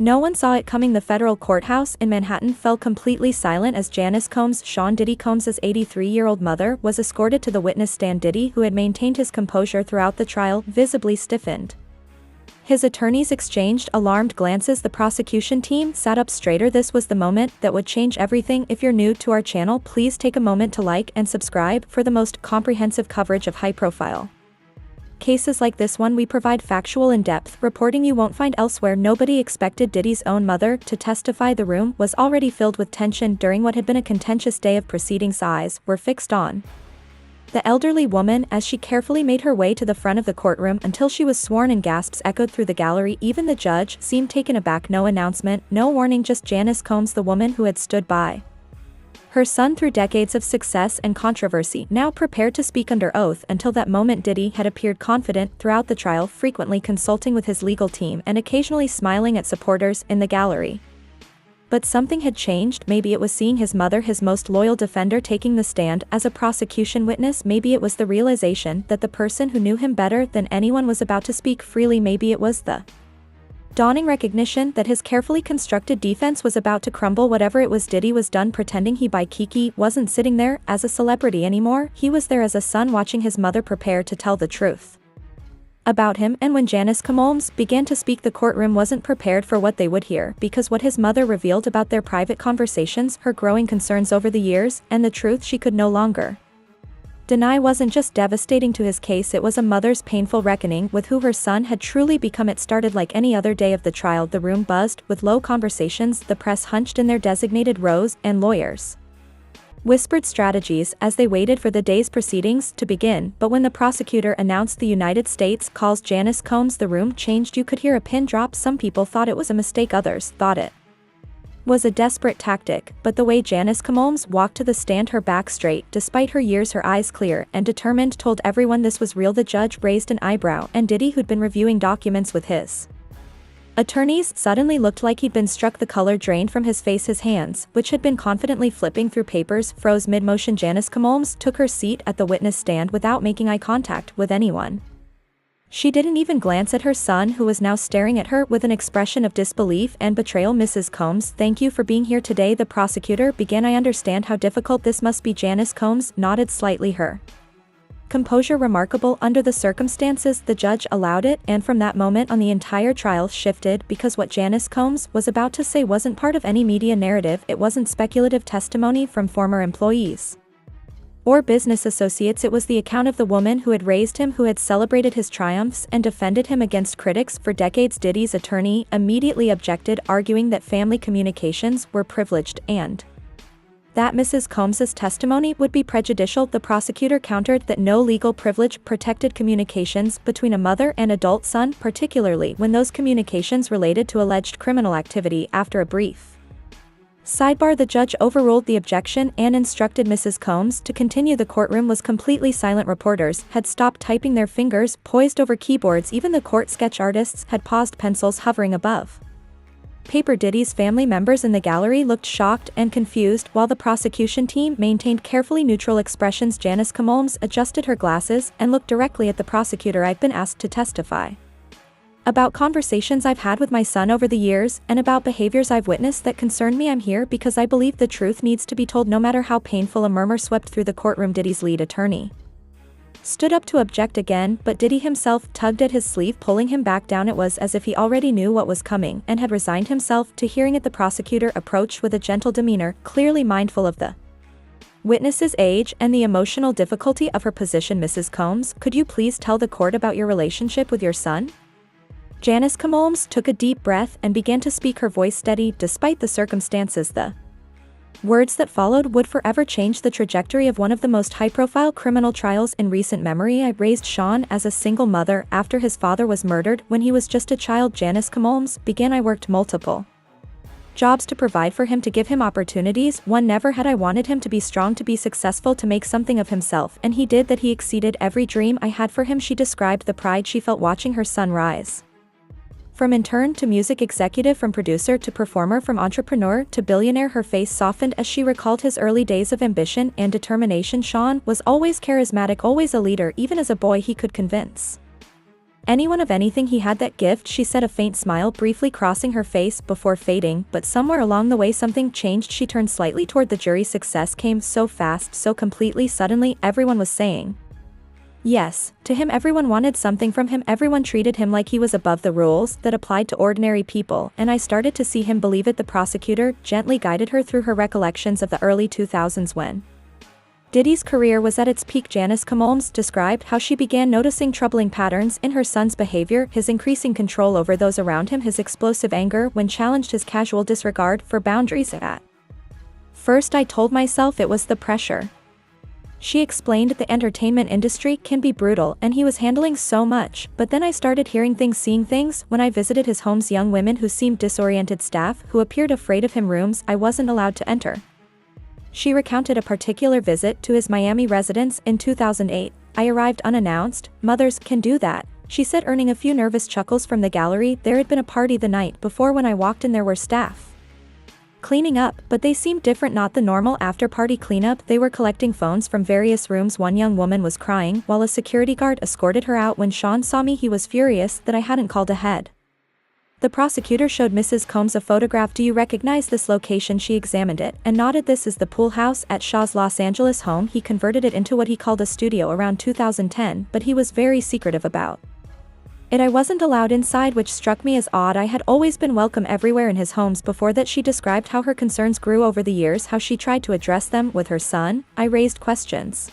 No one saw it coming. The federal courthouse in Manhattan fell completely silent as Janice Combs, Sean Diddy Combs' 83-year-old mother, was escorted to the witness stand. Diddy, who had maintained his composure throughout the trial, visibly stiffened. His attorneys exchanged alarmed glances. The prosecution team sat up straighter. This was the moment that would change everything. If you're new to our channel, please take a moment to like and subscribe for the most comprehensive coverage of high-profile cases like this one. We provide factual, in-depth reporting you won't find elsewhere. Nobody expected Diddy's own mother to testify. The room was already filled with tension during what had been a contentious day of proceedings. Eyes were fixed on the elderly woman as she carefully made her way to the front of the courtroom until she was sworn in. Gasps echoed through the gallery. Even the judge seemed taken aback. No announcement, no warning, just Janice Combs, the woman who had stood by her son through decades of success and controversy, now prepared to speak under oath. Until that moment, Diddy had appeared confident throughout the trial, frequently consulting with his legal team and occasionally smiling at supporters in the gallery. But something had changed. Maybe it was seeing his mother, his most loyal defender, taking the stand as a prosecution witness. Maybe it was the realization that the person who knew him better than anyone was about to speak freely. Maybe it was the dawning recognition that his carefully constructed defense was about to crumble. Whatever it was, Diddy was done pretending. He by Kiki wasn't sitting there as a celebrity anymore. He was there as a son, watching his mother prepare to tell the truth about him. And when Janice Combs began to speak, the courtroom wasn't prepared for what they would hear, because what his mother revealed about their private conversations, her growing concerns over the years, and the truth she could no longer deny wasn't just devastating to his case. It was a mother's painful reckoning with who her son had truly become. It started like any other day of the trial. The room buzzed with low conversations, the press hunched in their designated rows, and lawyers whispered strategies as they waited for the day's proceedings to begin. But when the prosecutor announced the United States calls Janice Combs, the room changed. You could hear a pin drop. Some people thought it was a mistake, others thought it was a desperate tactic. But the way Janice Combs walked to the stand, her back straight, despite her years, her eyes clear and determined, told everyone this was real. The judge raised an eyebrow, and Diddy, who'd been reviewing documents with his attorneys, suddenly looked like he'd been struck. The color drained from his face. His hands, which had been confidently flipping through papers, froze mid-motion. Janice Combs took her seat at the witness stand without making eye contact with anyone. She didn't even glance at her son, who was now staring at her with an expression of disbelief and betrayal. Mrs. Combs, thank you for being here today, the prosecutor began. I understand how difficult this must be. Janice Combs nodded slightly, her composure remarkable under the circumstances. The judge allowed it, and from that moment on the entire trial shifted, because what Janice Combs was about to say wasn't part of any media narrative. It wasn't speculative testimony from former employees or business associates. It was the account of the woman who had raised him, who had celebrated his triumphs and defended him against critics for decades. Diddy's attorney immediately objected, arguing that family communications were privileged and that Mrs. Combs's testimony would be prejudicial. The prosecutor countered that no legal privilege protected communications between a mother and adult son, particularly when those communications related to alleged criminal activity. After a brief sidebar, the judge overruled the objection and instructed Mrs. Combs to continue. The courtroom was completely silent. Reporters had stopped typing, their fingers poised over keyboards. Even the court sketch artists had paused, pencils hovering above paper. Diddy's family members in the gallery looked shocked and confused, while the prosecution team maintained carefully neutral expressions. Janice Combs adjusted her glasses and looked directly at the prosecutor. I've been asked to testify about conversations I've had with my son over the years, and about behaviors I've witnessed that concern me. I'm here because I believe the truth needs to be told, no matter how painful. A murmur swept through the courtroom. Diddy's lead attorney stood up to object again, but Diddy himself tugged at his sleeve, pulling him back down. It was as if he already knew what was coming and had resigned himself to hearing it. The prosecutor approached with a gentle demeanor, clearly mindful of the witness's age and the emotional difficulty of her position. Mrs. Combs, could you please tell the court about your relationship with your son? Janice Combs took a deep breath and began to speak, her voice steady despite the circumstances. The words that followed would forever change the trajectory of one of the most high-profile criminal trials in recent memory. I raised Sean as a single mother after his father was murdered when he was just a child. Janice Combs began. I worked multiple jobs to provide for him, to give him opportunities one never had. I wanted him to be strong, to be successful, to make something of himself, and he did that. He exceeded every dream I had for him. She described the pride she felt watching her son rise from intern to music executive, from producer to performer, from entrepreneur to billionaire. Her face softened as she recalled his early days of ambition and determination. Sean was always charismatic, always a leader. Even as a boy, he could convince Anyone of anything he had that gift, she said, a faint smile briefly crossing her face before fading, but somewhere along the way something changed. She turned slightly toward the jury. Success came so fast, so completely suddenly, everyone was saying yes to him. Everyone wanted something from him. Everyone treated him like he was above the rules that applied to ordinary people, and I started to see him believe it. The prosecutor gently guided her through her recollections of the early 2000s when Diddy's career was at its peak. Janice Combs described how she began noticing troubling patterns in her son's behavior, his increasing control over those around him, his explosive anger when challenged, his casual disregard for boundaries. At first I told myself it was the pressure. She explained the entertainment industry can be brutal and he was handling so much, but then I started hearing things, seeing things, when I visited his homes, young women who seemed disoriented, staff who appeared afraid of him, rooms I wasn't allowed to enter. She recounted a particular visit to his Miami residence in 2008. I arrived unannounced. Mothers can do that, she said, earning a few nervous chuckles from the gallery. There had been a party the night before. When I walked in, there were staff cleaning up, but they seemed different, not the normal after-party cleanup. They were collecting phones from various rooms. One young woman was crying while a security guard escorted her out. When Sean saw me, he was furious that I hadn't called ahead. The prosecutor showed Mrs. Combs a photograph. Do you recognize this location? She examined it and nodded. This is the pool house at Shaw's Los Angeles home. He converted it into what he called a studio around 2010, but he was very secretive about it. I wasn't allowed inside, which struck me as odd. I had always been welcome everywhere in his homes before that. She described how her concerns grew over the years, how she tried to address them with her son. I raised questions.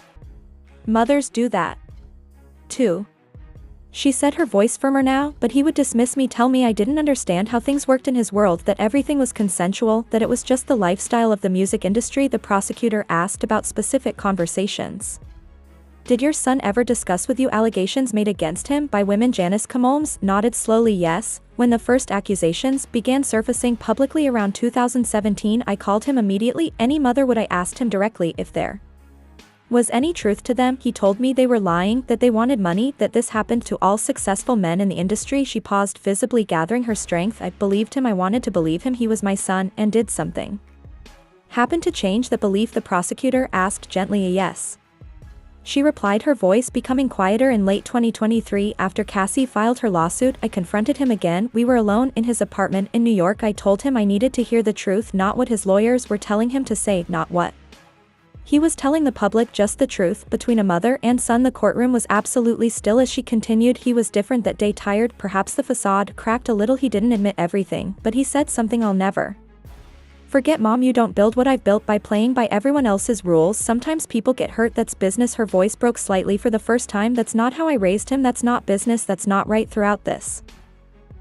Mothers do that too, she said, her voice firmer now, but he would dismiss me, tell me I didn't understand how things worked in his world, that everything was consensual, that it was just the lifestyle of the music industry. The prosecutor asked about specific conversations. Did your son ever discuss with you allegations made against him by women? Janice Combs nodded slowly. Yes. When the first accusations began surfacing publicly around 2017, I called him immediately. Any mother would. I asked him directly if there was any truth to them. He told me they were lying, that they wanted money, that this happened to all successful men in the industry. She paused, visibly gathering her strength. I believed him. I wanted to believe him. He was my son, and did something happen to change that belief? The prosecutor asked gently. A yes, she replied, her voice becoming quieter. In late 2023, after Cassie filed her lawsuit, I confronted him again. We were alone in his apartment in New York. I told him I needed to hear the truth, not what his lawyers were telling him to say, not what he was telling the public, just the truth. Between a mother and son, the courtroom was absolutely still as she continued. He was different that day, tired, perhaps the facade cracked a little. He didn't admit everything, but he said something I'll never forget. Mom, you don't build what I've built by playing by everyone else's rules. Sometimes people get hurt. That's business. Her voice broke slightly for the first time. That's not how I raised him. That's not business. That's not right. Throughout this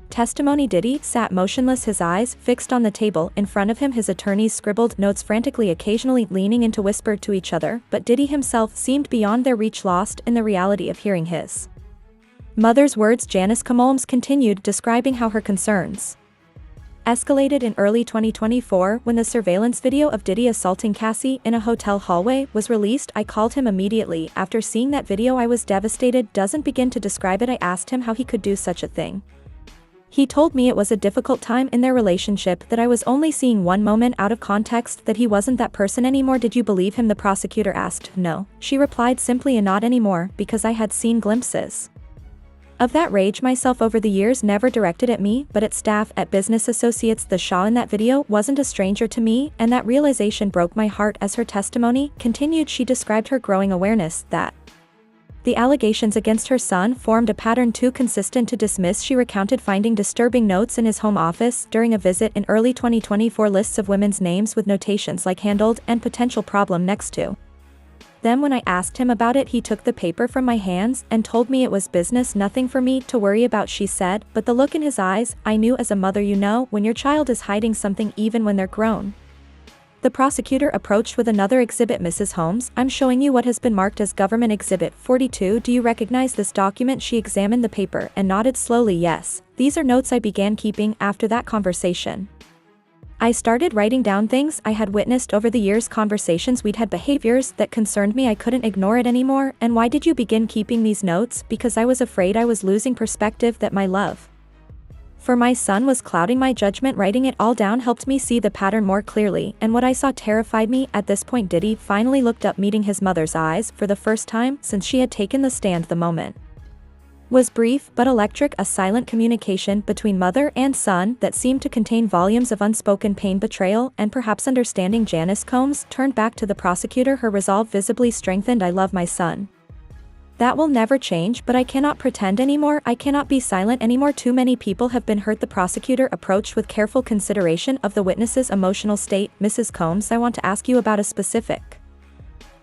testimony, Diddy sat motionless, his eyes fixed on the table in front of him. His attorneys scribbled notes frantically, occasionally leaning in to whisper to each other, but Diddy himself seemed beyond their reach, lost in the reality of hearing his mother's words. Janice Combs continued, describing how her concerns escalated in early 2024 when the surveillance video of Diddy assaulting Cassie in a hotel hallway was released. I called him immediately. After seeing that video, I was devastated. Doesn't begin to describe it. I asked him how he could do such a thing. He told me it was a difficult time in their relationship, that I was only seeing one moment out of context, that he wasn't that person anymore. Did you believe him? The prosecutor asked. No, she replied simply, and not anymore, because I had seen glimpses of that rage myself over the years, never directed at me, but at staff, at business associates. The Shaw in that video wasn't a stranger to me, and that realization broke my heart. As her testimony continued, she described her growing awareness that the allegations against her son formed a pattern too consistent to dismiss. She recounted finding disturbing notes in his home office during a visit in early 2024, lists of women's names with notations like handled and potential problem next to them. When I asked him about it, he took the paper from my hands and told me it was business, nothing for me to worry about, she said, but the look in his eyes, I knew as a mother, you know, when your child is hiding something even when they're grown. The prosecutor approached with another exhibit. Mrs. Combs, I'm showing you what has been marked as Government Exhibit 42. Do you recognize this document? She examined the paper and nodded slowly. Yes, these are notes I began keeping after that conversation. I started writing down things I had witnessed over the years, conversations we'd had, behaviors that concerned me. I couldn't ignore it anymore. And why did you begin keeping these notes? Because I was afraid I was losing perspective, that my love for my son was clouding my judgment. Writing it all down helped me see the pattern more clearly, and what I saw terrified me. At this point, Diddy finally looked up, meeting his mother's eyes for the first time since she had taken the stand. The moment was brief but electric, a silent communication between mother and son that seemed to contain volumes of unspoken pain, betrayal, and perhaps understanding. Janice Combs turned back to the prosecutor, her resolve visibly strengthened. I love my son. That will never change, but I cannot pretend anymore. I cannot be silent anymore. Too many people have been hurt. The prosecutor approached with careful consideration of the witness's emotional state. Mrs. Combs, I want to ask you about a specific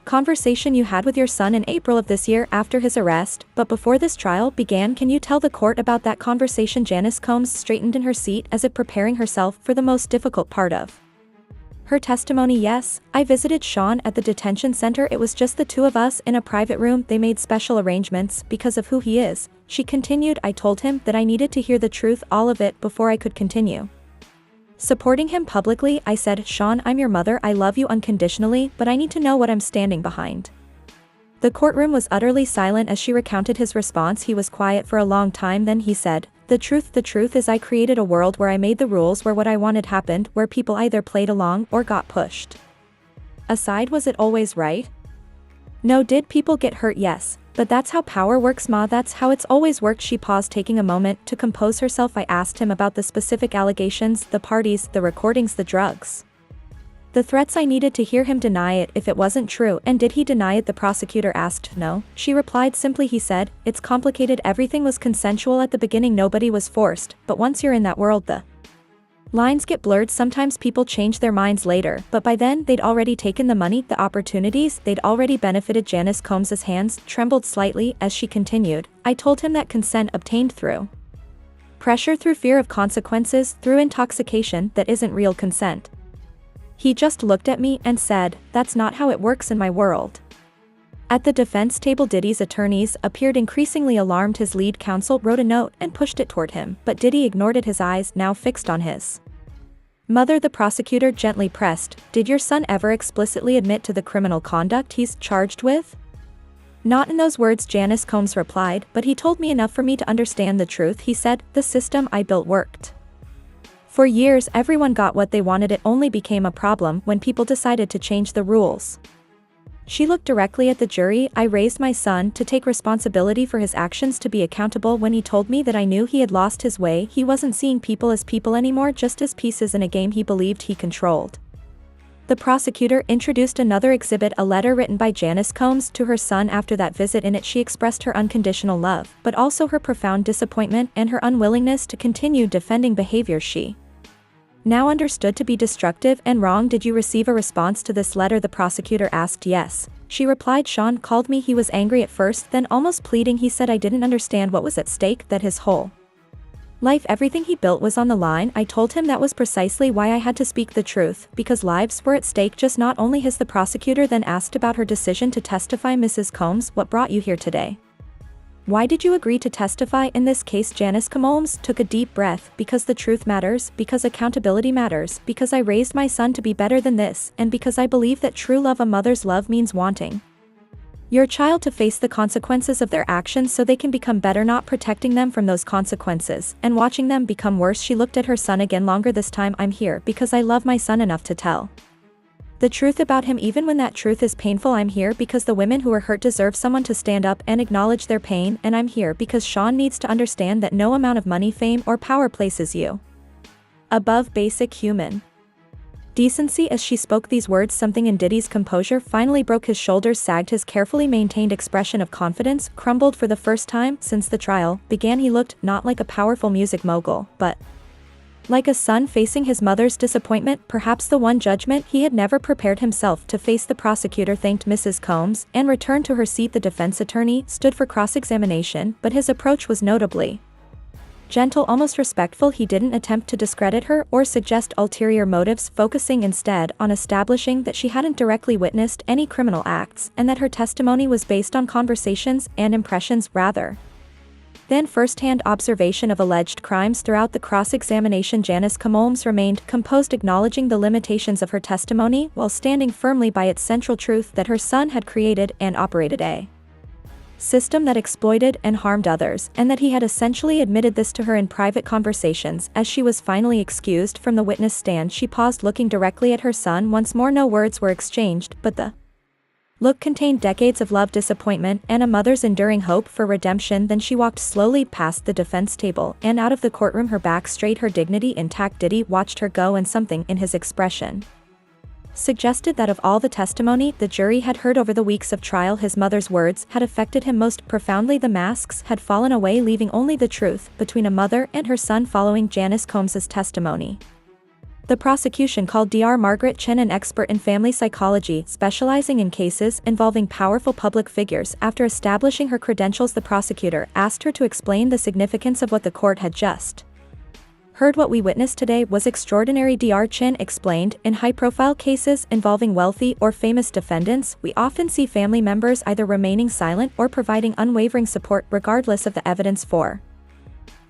conversation you had with your son in April of this year after his arrest, but before this trial began. Can you tell the court about that conversation? Janice Combs straightened in her seat as if preparing herself for the most difficult part of her testimony. Yes, I visited Sean at the detention center. It was just the two of us in a private room. They made special arrangements because of who he is, she continued. I told him that I needed to hear the truth, all of it, before I could continue supporting him publicly. I said, Sean, I'm your mother, I love you unconditionally, but I need to know what I'm standing behind. The courtroom was utterly silent as she recounted his response. He was quiet for a long time, then he said, the truth is I created a world where I made the rules, where what I wanted happened, where people either played along or got pushed aside. Was it always right? No. Did people get hurt? Yes. But that's how power works, Ma. That's how it's always worked. She paused, taking a moment to compose herself. I asked him about the specific allegations, the parties, the recordings, the drugs, the threats. I needed to hear him deny it if it wasn't true. And did he deny it? The prosecutor asked. No, she replied simply. He said, it's complicated. Everything was consensual at the beginning. Nobody was forced. But once you're in that world, the lines get blurred. Sometimes people change their minds later, but by then they'd already taken the money, the opportunities, they'd already benefited. Janice Combs's hands trembled slightly as she continued. I told him that consent obtained through pressure, through fear of consequences, through intoxication, that isn't real consent. He just looked at me and said, that's not how it works in my world. At the defense table, Diddy's attorneys appeared increasingly alarmed. His lead counsel wrote a note and pushed it toward him, but Diddy ignored it, his eyes now fixed on his mother. The prosecutor gently pressed, did your son ever explicitly admit to the criminal conduct he's charged with? Not in those words, Janice Combs replied, but he told me enough for me to understand the truth. He said, the system I built worked. For years everyone got what they wanted. It only became a problem when people decided to change the rules. She looked directly at the jury. I raised my son to take responsibility for his actions, to be accountable. When he told me that, I knew he had lost his way. He wasn't seeing people as people anymore, just as pieces in a game he believed he controlled. The prosecutor introduced another exhibit, a letter written by Janice Combs to her son after that visit. In it she expressed her unconditional love, but also her profound disappointment and her unwillingness to continue defending behavior she now understood to be destructive and wrong. Did you receive a response to this letter? The prosecutor asked. Yes, she replied. Sean called me. He was angry at first, then almost pleading. He said I didn't understand what was at stake, that his whole life, everything he built, was on the line. I told him that was precisely why I had to speak the truth, because lives were at stake. Just not only his. The prosecutor then asked about her decision to testify. Mrs. Combs, what brought you here today? Why did you agree to testify in this case? Janice Combs took a deep breath. Because the truth matters, because accountability matters, because I raised my son to be better than this, and because I believe that true love, a mother's love, means wanting your child to face the consequences of their actions so they can become better, not protecting them from those consequences and watching them become worse. She looked at her son again, longer this time. I'm here because I love my son enough to tell the truth about him, even when that truth is painful. I'm here because the women who are hurt deserve someone to stand up and acknowledge their pain, and I'm here because Sean needs to understand that no amount of money, fame, or power places you above basic human decency. As she spoke these words, something in Diddy's composure finally broke. His shoulders sagged, his carefully maintained expression of confidence crumbled. For the first time since the trial began, he looked not like a powerful music mogul, but like a son facing his mother's disappointment, perhaps the one judgment he had never prepared himself to face. The prosecutor thanked Mrs. Combs and returned to her seat. The defense attorney stood for cross-examination, but his approach was notably gentle, almost respectful. He didn't attempt to discredit her or suggest ulterior motives, focusing instead on establishing that she hadn't directly witnessed any criminal acts and that her testimony was based on conversations and impressions rather than first-hand observation of alleged crimes. Throughout the cross-examination, Janice Combs remained composed, acknowledging the limitations of her testimony while standing firmly by its central truth that her son had created and operated a system that exploited and harmed others, and that he had essentially admitted this to her in private conversations. As she was finally excused from the witness stand, she paused, looking directly at her son once more. No words were exchanged, but the look contained decades of love, disappointment, and a mother's enduring hope for redemption. Then she walked slowly past the defense table and out of the courtroom, her back straight, her dignity intact. Diddy watched her go, and something in his expression suggested that of all the testimony the jury had heard over the weeks of trial, his mother's words had affected him most profoundly. The masks had fallen away, leaving only the truth between a mother and her son. Following Janice Combs's testimony, the prosecution called Dr. Margaret Chen, an expert in family psychology specializing in cases involving powerful public figures. After establishing her credentials, the prosecutor asked her to explain the significance of what the court had just heard. What we witnessed today was extraordinary, Dr. Chen explained. In high-profile cases involving wealthy or famous defendants, we often see family members either remaining silent or providing unwavering support regardless of the evidence. For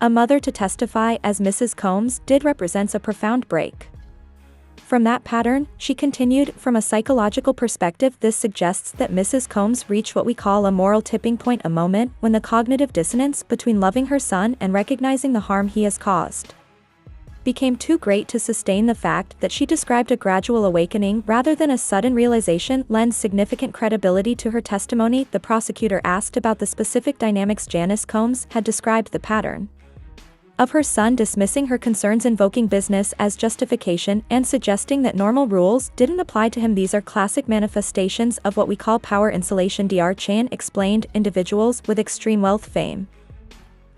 a mother to testify as Mrs. Combs did represents a profound break from that pattern, she continued. From a psychological perspective, this suggests that Mrs. Combs reached what we call a moral tipping point, a moment when the cognitive dissonance between loving her son and recognizing the harm he has caused became too great to sustain. The fact that she described a gradual awakening rather than a sudden realization lends significant credibility to her testimony. The prosecutor asked about the specific dynamics. Janice Combs had described the pattern of her son dismissing her concerns, invoking business as justification, and suggesting that normal rules didn't apply to him. These are classic manifestations of what we call power insulation, Dr. Chan explained. Individuals with extreme wealth, fame,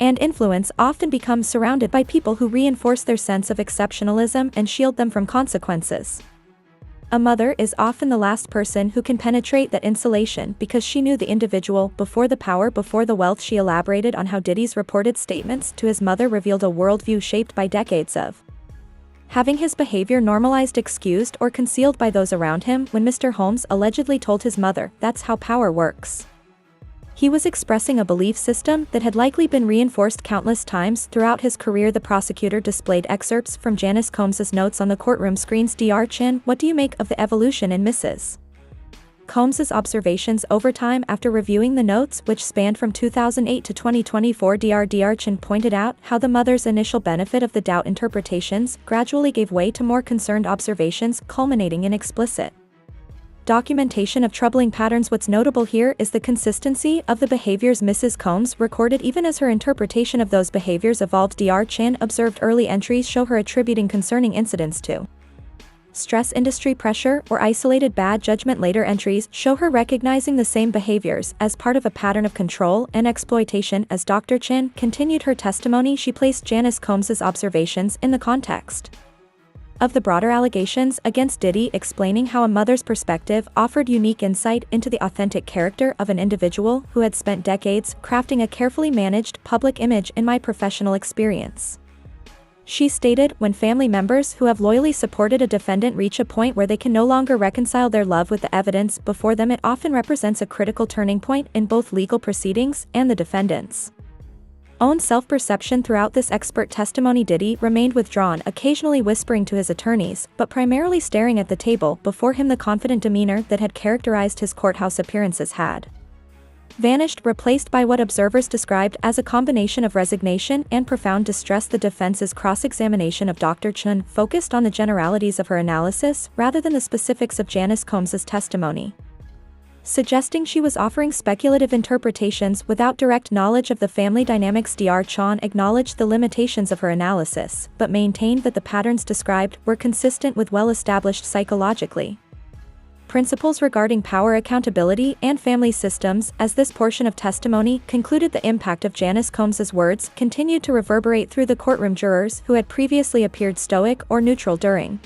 and influence often become surrounded by people who reinforce their sense of exceptionalism and shield them from consequences. A mother is often the last person who can penetrate that insulation because she knew the individual before the power, before the wealth. She elaborated on how Diddy's reported statements to his mother revealed a worldview shaped by decades of having his behavior normalized, excused, or concealed by those around him. When Mr. Holmes allegedly told his mother, "That's how power works," he was expressing a belief system that had likely been reinforced countless times throughout his career. The prosecutor displayed excerpts from Janice Combs's notes on the courtroom screens. Dr. Chin, what do you make of the evolution in Mrs. Combs's observations over time? After reviewing the notes, which spanned from 2008 to 2024, Dr. Chin pointed out how the mother's initial benefit of the doubt interpretations gradually gave way to more concerned observations, culminating in explicit documentation of troubling patterns. What's notable here is the consistency of the behaviors Mrs. Combs recorded even as her interpretation of those behaviors evolved. Dr. Chan observed early entries show her attributing concerning incidents to stress, industry pressure, or isolated bad judgment. Later entries show her recognizing the same behaviors as part of a pattern of control and exploitation. As Dr. Chan continued her testimony, she placed Janice Combs's observations in the context of the broader allegations against Diddy, explaining how a mother's perspective offered unique insight into the authentic character of an individual who had spent decades crafting a carefully managed public image. In my professional experience, she stated, when family members who have loyally supported a defendant reach a point where they can no longer reconcile their love with the evidence before them, it often represents a critical turning point in both legal proceedings and the defendant's own self-perception. Throughout this expert testimony, Diddy remained withdrawn, occasionally whispering to his attorneys, but primarily staring at the table before him. The confident demeanor that had characterized his courthouse appearances had vanished, replaced by what observers described as a combination of resignation and profound distress. The defense's cross-examination of Dr. Chun focused on the generalities of her analysis rather than the specifics of Janice Combs's testimony, suggesting she was offering speculative interpretations without direct knowledge of the family dynamics. Dr. Chan acknowledged the limitations of her analysis, but maintained that the patterns described were consistent with well-established psychologically principles regarding power, accountability, and family systems. As this portion of testimony concluded, the impact of Janice Combs's words continued to reverberate through the courtroom. Jurors who had previously appeared stoic or neutral during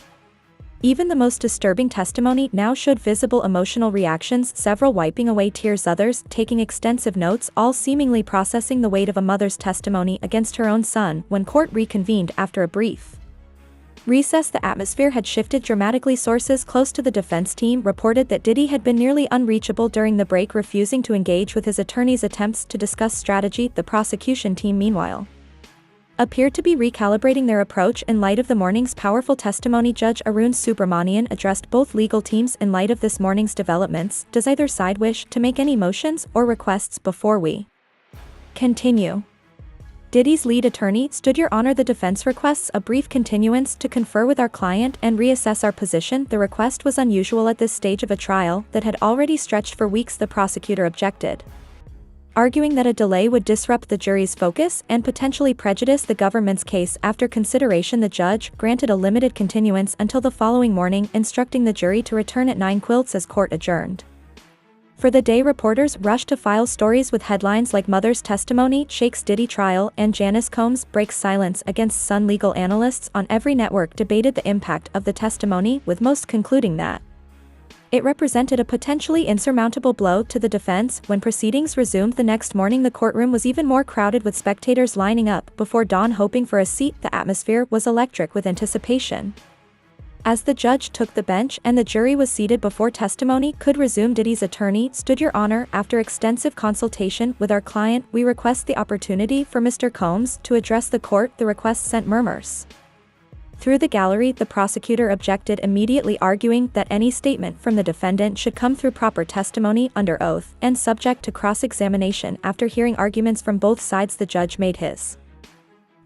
even the most disturbing testimony now showed visible emotional reactions, several wiping away tears, others taking extensive notes, all seemingly processing the weight of a mother's testimony against her own son. When court reconvened after a brief recess, the atmosphere had shifted dramatically. Sources close to the defense team reported that Diddy had been nearly unreachable during the break, refusing to engage with his attorney's attempts to discuss strategy. The prosecution team, meanwhile, appeared to be recalibrating their approach in light of the morning's powerful testimony. Judge Arun Subramanian addressed both legal teams in light of this morning's developments. Does either side wish to make any motions or requests before we continue? Diddy's lead attorney stood, Your Honor, the defense requests a brief continuance to confer with our client and reassess our position. The request was unusual at this stage of a trial that had already stretched for weeks. The prosecutor objected, arguing that a delay would disrupt the jury's focus and potentially prejudice the government's case. After consideration, the judge granted a limited continuance until the following morning, instructing the jury to return at 9 as court adjourned. For the day, reporters rushed to file stories with headlines like Mother's Testimony Shakes Diddy Trial and Janice Combs Breaks Silence Against Son. Legal analysts on every network debated the impact of the testimony, with most concluding that it represented a potentially insurmountable blow to the defense. When proceedings resumed the next morning, the courtroom was even more crowded, with spectators lining up before dawn hoping for a seat. The atmosphere was electric with anticipation as the judge took the bench and the jury was seated before testimony could resume. Diddy's attorney stood, Your Honor, after extensive consultation with our client, we request the opportunity for Mr. Combs to address the court. The request sent murmurs through the gallery. The prosecutor objected immediately, arguing that any statement from the defendant should come through proper testimony under oath and subject to cross-examination. After hearing arguments from both sides, the judge made his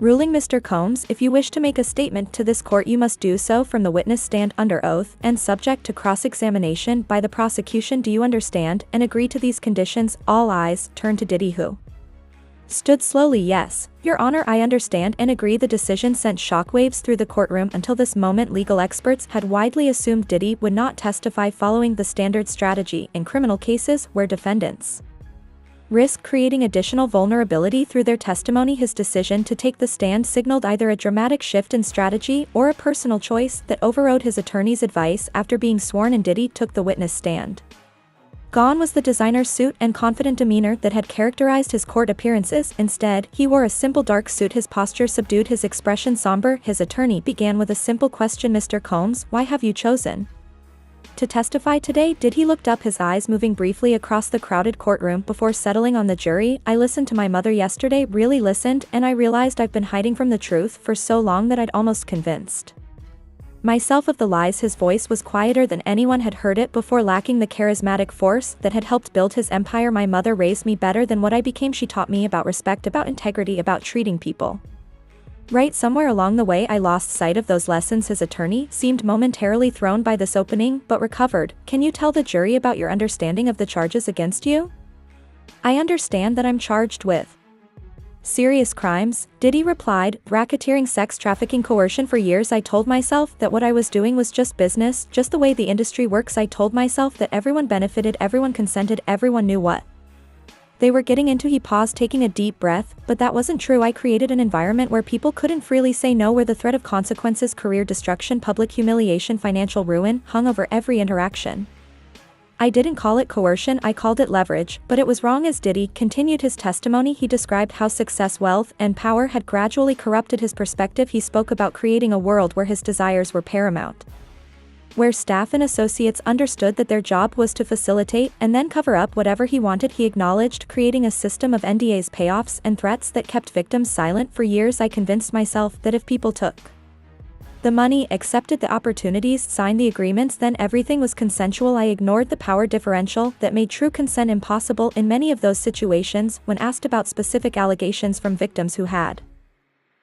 ruling. Mr. Combs, if you wish to make a statement to this court, you must do so from the witness stand under oath and subject to cross-examination by the prosecution. Do you understand and agree to these conditions? All eyes turned to Diddy, who stood slowly. Yes, Your Honor, I understand and agree. The decision sent shockwaves through the courtroom. Until this moment, legal experts had widely assumed Diddy would not testify, following the standard strategy in criminal cases where defendants risk creating additional vulnerability through their testimony. His decision to take the stand signaled either a dramatic shift in strategy or a personal choice that overrode his attorney's advice. After being sworn in, Diddy took the witness stand. Gone was the designer suit and confident demeanor that had characterized his court appearances. Instead, he wore a simple dark suit, his posture subdued, his expression somber. His attorney began with a simple question, Mr. Combs, why have you chosen to testify today? Diddy looked up, his eyes moving briefly across the crowded courtroom before settling on the jury. I listened to my mother yesterday, really listened, and I realized I've been hiding from the truth for so long that I'd almost convinced myself of the lies. His voice was quieter than anyone had heard it before, lacking the charismatic force that had helped build his empire. My mother raised me better than what I became. She taught me about respect, about integrity, about treating people right. Somewhere along the way I lost sight of those lessons. His attorney seemed momentarily thrown by this opening, but recovered. Can you tell the jury about your understanding of the charges against you? I understand that I'm charged with serious crimes, Diddy replied, racketeering, sex trafficking, coercion. For years I told myself that what I was doing was just business, just the way the industry works. I told myself that everyone benefited, everyone consented, everyone knew what they were getting into. He paused, taking a deep breath, but that wasn't true. I created an environment where people couldn't freely say no, where the threat of consequences, career destruction, public humiliation, financial ruin hung over every interaction. I didn't call it coercion, I called it leverage, but it was wrong. As Diddy continued his testimony, he described how success, wealth, and power had gradually corrupted his perspective. He spoke about creating a world where his desires were paramount, where staff and associates understood that their job was to facilitate and then cover up whatever he wanted. He acknowledged creating a system of NDAs, payoffs, and threats that kept victims silent. For years I convinced myself that if people took the money, accepted the opportunities, signed the agreements, then everything was consensual. I ignored the power differential that made true consent impossible. In many of those situations, when asked about specific allegations from victims who had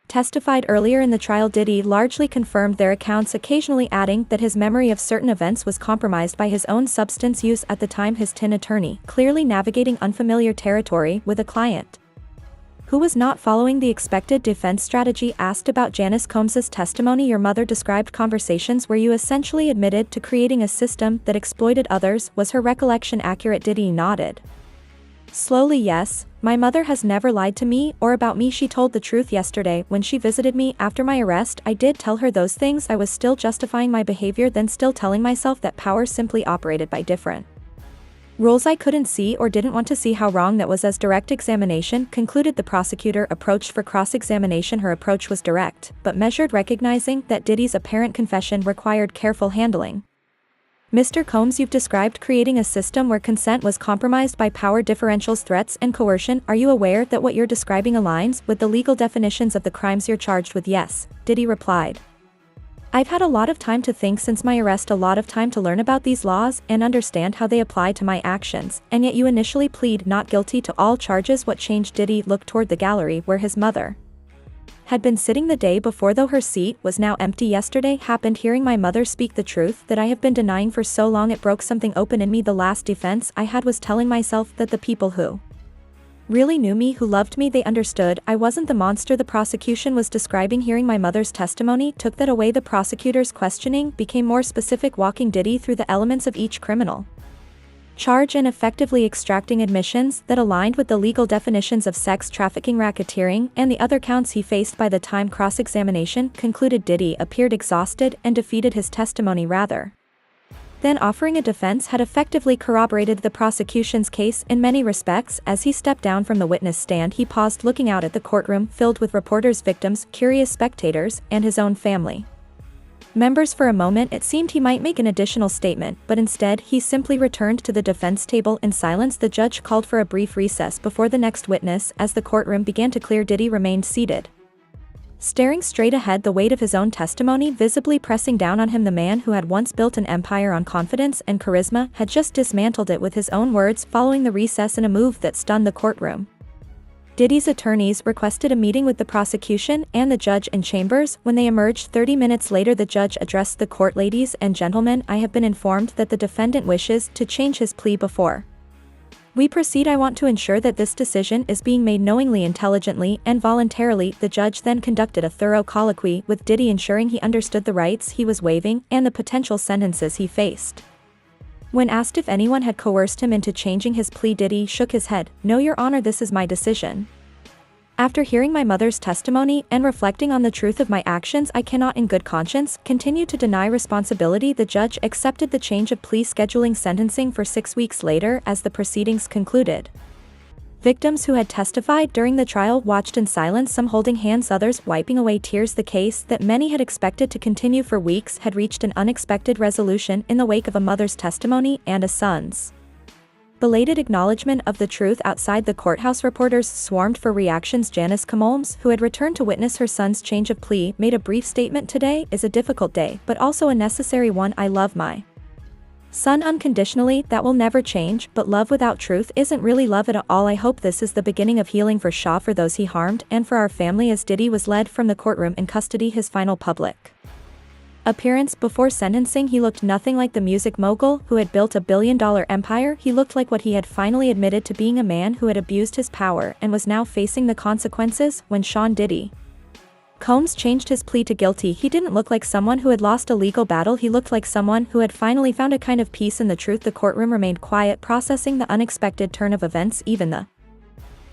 testified earlier in the trial, Diddy largely confirmed their accounts, occasionally adding that his memory of certain events was compromised by his own substance use at the time. His tin attorney, clearly navigating unfamiliar territory with a client who was not following the expected defense strategy, asked about Janice Combs' testimony. Your mother described conversations where you essentially admitted to creating a system that exploited others. Was her recollection accurate? Diddy nodded slowly. Yes, my mother has never lied to me or about me. She told the truth yesterday when she visited me after my arrest. I did tell her those things. I was still justifying my behavior, then still telling myself that power simply operated by different rules. I couldn't see or didn't want to see how wrong that was. As direct examination concluded, the prosecutor approached for cross-examination. Her approach was direct, but measured, recognizing that Diddy's apparent confession required careful handling. Mr. Combs, you've described creating a system where consent was compromised by power differentials, threats, and coercion. Are you aware that what you're describing aligns with the legal definitions of the crimes you're charged with? Yes, Diddy replied, I've had a lot of time to think since my arrest, a lot of time to learn about these laws and understand how they apply to my actions, and yet you initially plead not guilty to all charges. What changed? Diddy looked toward the gallery where his mother had been sitting the day before, though her seat was now empty. Yesterday happened. Hearing my mother speak the truth that I have been denying for so long, it broke something open in me. The last defense I had was telling myself that the people who really knew me, who loved me, they understood I wasn't the monster the prosecution was describing. Hearing my mother's testimony took that away. The prosecutor's questioning became more specific, walking Diddy through the elements of each criminal charge and effectively extracting admissions that aligned with the legal definitions of sex trafficking, racketeering, and the other counts he faced. By the time cross-examination concluded, Diddy appeared exhausted and defeated. His testimony, rather then offering a defense, had effectively corroborated the prosecution's case in many respects. As he stepped down from the witness stand, he paused, looking out at the courtroom filled with reporters, victims, curious spectators, and his own family members. For a moment it seemed he might make an additional statement, but instead he simply returned to the defense table in silence. The judge called for a brief recess before the next witness. As the courtroom began to clear, Diddy remained seated, staring straight ahead, the weight of his own testimony visibly pressing down on him. The man who had once built an empire on confidence and charisma had just dismantled it with his own words. Following the recess, in a move that stunned the courtroom, Diddy's attorneys requested a meeting with the prosecution and the judge in chambers. When they emerged 30 minutes later, the judge addressed the court. Ladies and gentlemen, I have been informed that the defendant wishes to change his plea. Before we proceed, I want to ensure that this decision is being made knowingly, intelligently, and voluntarily. The judge then conducted a thorough colloquy with Diddy, ensuring he understood the rights he was waiving and the potential sentences he faced. When asked if anyone had coerced him into changing his plea, Diddy shook his head. No, Your Honor, this is my decision. After hearing my mother's testimony and reflecting on the truth of my actions, I cannot in good conscience continue to deny responsibility. The judge accepted the change of plea, scheduling sentencing for 6 weeks later. As the proceedings concluded, victims who had testified during the trial watched in silence, some holding hands, others wiping away tears. The case that many had expected to continue for weeks had reached an unexpected resolution in the wake of a mother's testimony and a son's belated acknowledgement of the truth. Outside the courthouse, reporters swarmed for reactions. Janice Combs, who had returned to witness her son's change of plea, made a brief statement. Today is a difficult day, but also a necessary one. I love my son unconditionally. That will never change, but love without truth isn't really love at all. I hope this is the beginning of healing for Shaw, for those he harmed, and for our family. As Diddy was led from the courtroom in custody, his final public appearance before sentencing, he looked nothing like the music mogul who had built a billion-dollar empire. He looked like what he had finally admitted to being, a man who had abused his power and was now facing the consequences. When Sean Diddy Combs changed his plea to guilty, he didn't look like someone who had lost a legal battle. He looked like someone who had finally found a kind of peace in the truth. The courtroom remained quiet, processing the unexpected turn of events. Even the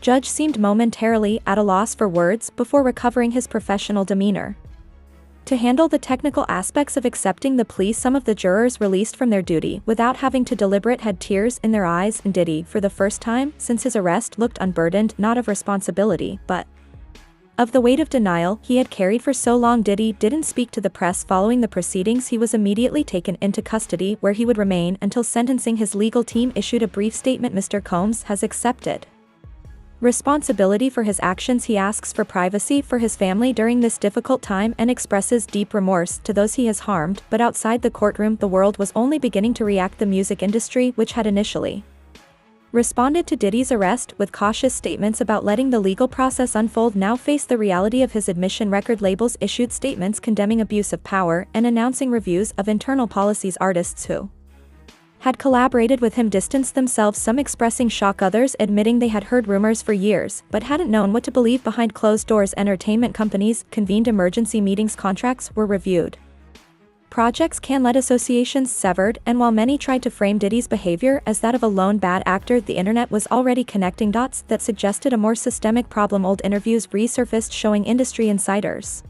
judge seemed momentarily at a loss for words before recovering his professional demeanor to handle the technical aspects of accepting the plea. Some of the jurors, released from their duty without having to deliberate, had tears in their eyes, and Diddy, for the first time since his arrest, looked unburdened, not of responsibility, but of the weight of denial he had carried for so long. Diddy didn't speak to the press following the proceedings. He was immediately taken into custody, where he would remain until sentencing. His legal team issued a brief statement. Mr. Combs has accepted responsibility for his actions. He asks for privacy for his family during this difficult time and expresses deep remorse to those he has harmed. But outside the courtroom, the world was only beginning to react. The music industry, which had initially responded to Diddy's arrest with cautious statements about letting the legal process unfold, now faced the reality of his admission. Record labels issued statements condemning abuse of power and announcing reviews of internal policies. Artists who had collaborated with him distanced themselves, some expressing shock, others admitting they had heard rumors for years but hadn't known what to believe. Behind closed doors, entertainment companies convened emergency meetings, contracts were reviewed, projects can-led, associations severed, and while many tried to frame Diddy's behavior as that of a lone bad actor, the internet was already connecting dots that suggested a more systemic problem. Old interviews resurfaced showing industry insiders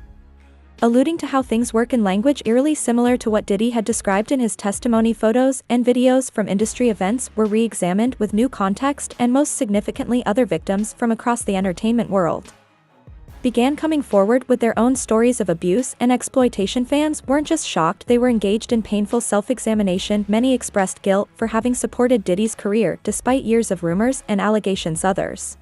alluding to how things work in language eerily similar to what Diddy had described in his testimony. Photos and videos from industry events were re-examined with new context, and most significantly, other victims from across the entertainment world began coming forward with their own stories of abuse and exploitation. Fans weren't just shocked, they were engaged in painful self-examination. Many expressed guilt for having supported Diddy's career despite years of rumors and allegations. Others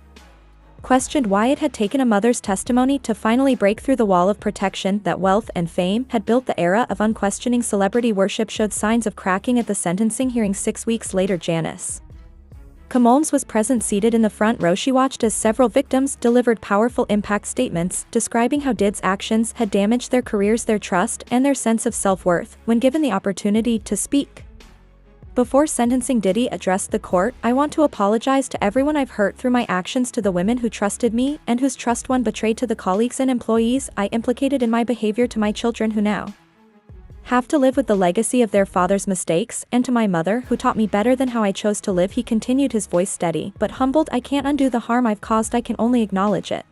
questioned why it had taken a mother's testimony to finally break through the wall of protection that wealth and fame had built. The era of unquestioning celebrity worship showed signs of cracking at the sentencing hearing 6 weeks later. Janice Combs was present, seated in the front row. She watched as several victims delivered powerful impact statements, describing how Diddy's actions had damaged their careers, their trust, and their sense of self-worth. When given the opportunity to speak before sentencing, Diddy addressed the court. "I want to apologize to everyone I've hurt through my actions, to the women who trusted me and whose trust one betrayed, to the colleagues and employees I implicated in my behavior, to my children who now have to live with the legacy of their father's mistakes, and to my mother, who taught me better than how I chose to live," he continued, his voice steady but humbled. "I can't undo the harm I've caused, I can only acknowledge it."